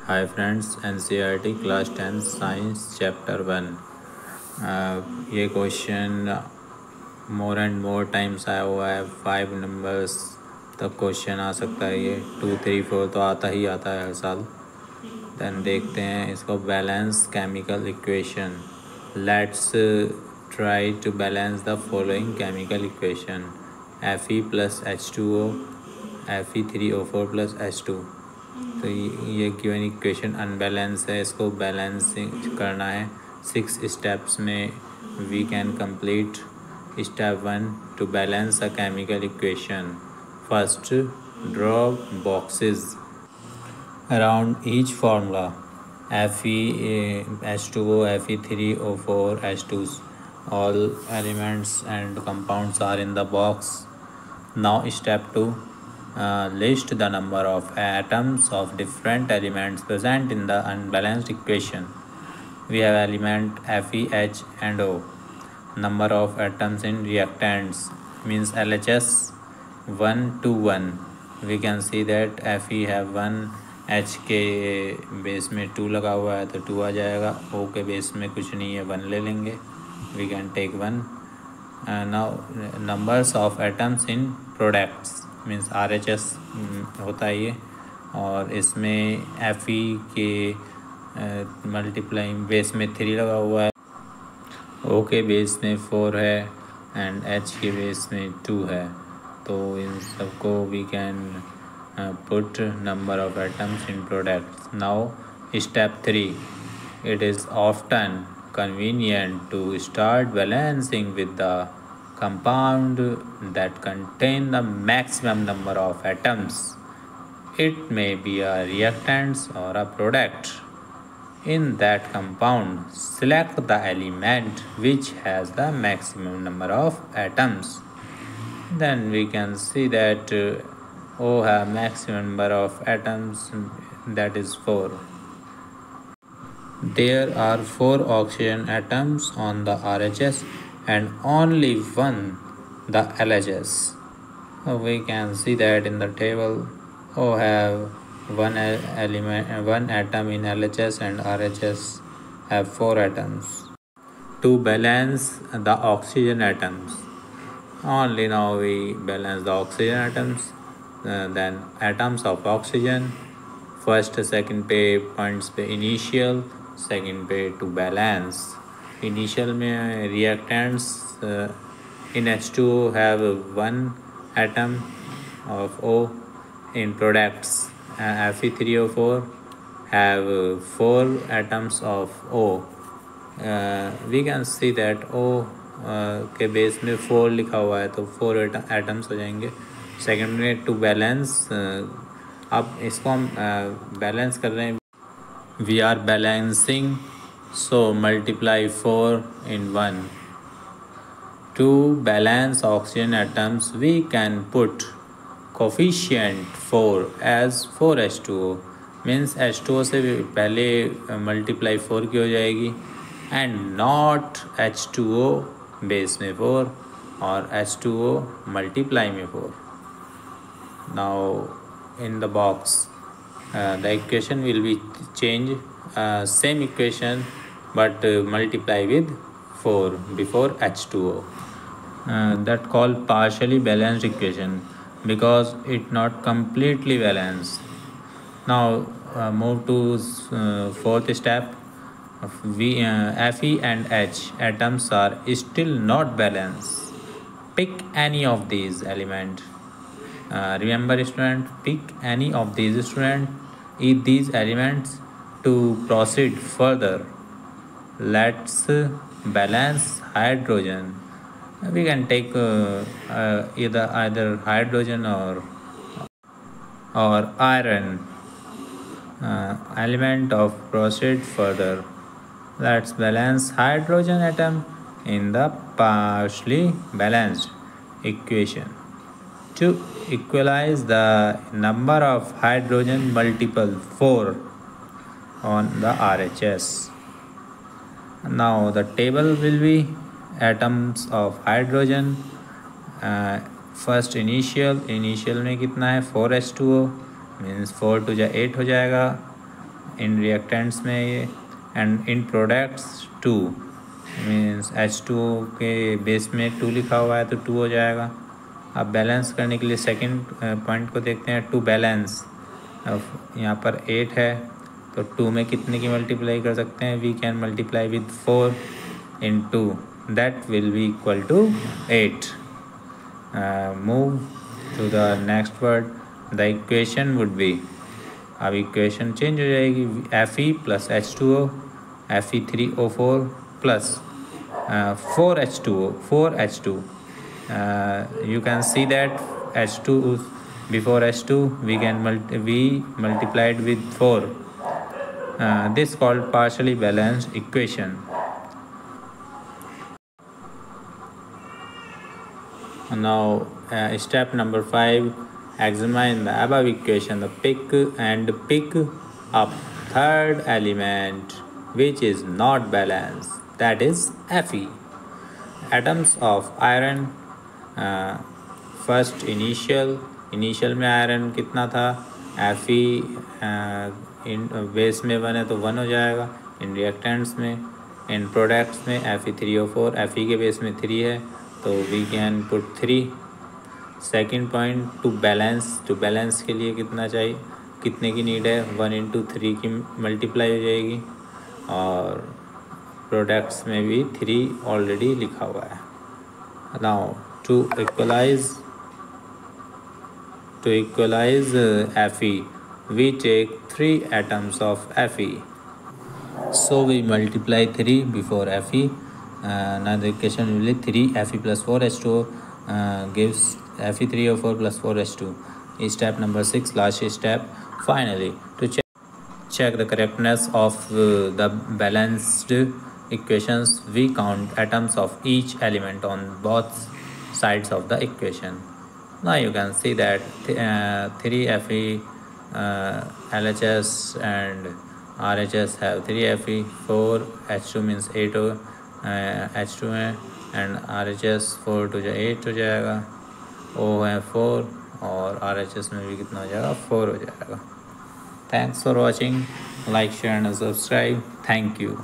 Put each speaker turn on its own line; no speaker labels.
Hi friends, NCERT Class 10 Science Chapter 1। ये question more and more times आया हुआ है। 5 नंबर्स तक क्वेश्चन आ सकता है। ये 2, 3, 4 तो आता ही आता है हर साल। देन देखते हैं इसको। Balance chemical equation. Let's try to balance the following chemical equation. Fe plus H2O, Fe3O4 plus H2। तो ये गिवन इक्वेशन अनबैलेंस है। इसको बैलेंसिंग करना है 6 स्टेप्स में। We can complete step 1 to balance a chemical equation. First, draw boxes around each formula. Fe, H2O, Fe3O4, H2s. All elements and compounds are in the box. Now step 2, list the number of atoms of different elements present in the unbalanced equation. We have element Fe, H and O. Number of atoms in reactants means LHS 1 to 1. We can see that Fe have 1, H के base में 2 लगा हुआ है तो 2 आ जाएगा। O के base में कुछ नहीं है, 1 ले लेंगे। We can take 1. Now numbers of atoms in products means RHS होता है ये। और इसमें Fe के मल्टीप्लाइंग बेस में 3 लगा हुआ है, O के बेस में 4 है एंड H के बेस में 2 है। तो इन सबको we can put number of atoms in products. Now step 3, it is often convenient to start balancing with the compound that contain the maximum number of atoms. It may be a reactant or a product. In that compound, select the element which has the maximum number of atoms. Then we can see that O have maximum number of atoms, that is 4. There are 4 oxygen atoms on the RHS and only 1 the LHS. We can see that in the table. O have 1 atom in LHS and RHS have 4 atoms. To balance the oxygen atoms, only now we balance the oxygen atoms. Then atoms of oxygen, first second पे points पे initial, second पे to balance. Initial में reactants in H2O have 1 atom of O. In products Fe3O4 have 4 atoms of O. We can see that O के base में 4 लिखा हुआ है तो 4 एटम्स हो जाएंगे। सेकेंड में टू बैलेंस, अब इसको हम बैलेंस कर रहे हैं। We are balancing, so multiply 4 in 1. To balance oxygen atoms, we can put coefficient 4 as 4H2O. Means H2O से पहले मल्टीप्लाई 4 की हो जाएगी एंड नॉट H2O बेस में 4 और H2O मल्टीप्लाई में 4. Now in the box the equation will be changed, same equation but multiply with 4 before H2O. That called partially balanced equation because it not completely balanced. Now move to fourth step. Fe and H atoms are still not balanced. Pick any of these elements. Remember student, pick any of these elements to proceed further. Let's balance hydrogen. We can take either hydrogen or iron element of proceed further. Let's balance hydrogen atom in the partially balanced equation. To equalize the number of hydrogen multiple 4 on the RHS. Now the table will be atoms of hydrogen. First initial में कितना है 4H2O means 4 to 8 हो जाएगा इन reactants में ये, and in products 2 means H2O के base में 2 लिखा हुआ है तो 2 हो जाएगा। अब बैलेंस करने के लिए सेकंड पॉइंट को देखते हैं, टू बैलेंस। अब यहाँ पर 8 है तो 2 में कितने की मल्टीप्लाई कर सकते हैं, we can multiply with 4 in 2, that will be equal to 8। Move to the next word, the equation would be, अब इक्वेशन चेंज हो जाएगी, Fe plus H2O, Fe3O4 plus 4H2, you can see that H2 before H2 we multiplied with 4, this called partially balanced equation. Now step number 5, examine the above equation, pick up third element which is not balanced, that is Fe. Atoms of iron, first initial में iron कितना था, Fe इन base में 1 है तो 1 हो जाएगा। इन reactants में, इन products में Fe3O4, Fe के बेस में 3 है तो we can put 3। Second point, to balance के लिए कितना चाहिए, कितने की नीड है, 1 इंटू 3 की मल्टीप्लाई हो जाएगी, और प्रोडक्ट्स में भी 3 ऑलरेडी लिखा हुआ है। Now to equalize Fe, we take 3 atoms of Fe, so we multiply 3 before Fe. Now the equation will be 3 Fe plus 4 H2O gives Fe3O4 plus 4 H2. Step number 6, last step. Finally, to check the correctness of the balanced equations, we count atoms of each element on both sides of the equation. Now you can see that 3 Fe, LHS and RHS have 3 Fe, 4 H2 means 8 H2 है, and RHS 4 to 8 हो जाएगा, O है 4 और RHS में भी कितना हो जाएगा, 4 हो जाएगा। Thanks for watching, like share and subscribe, thank you.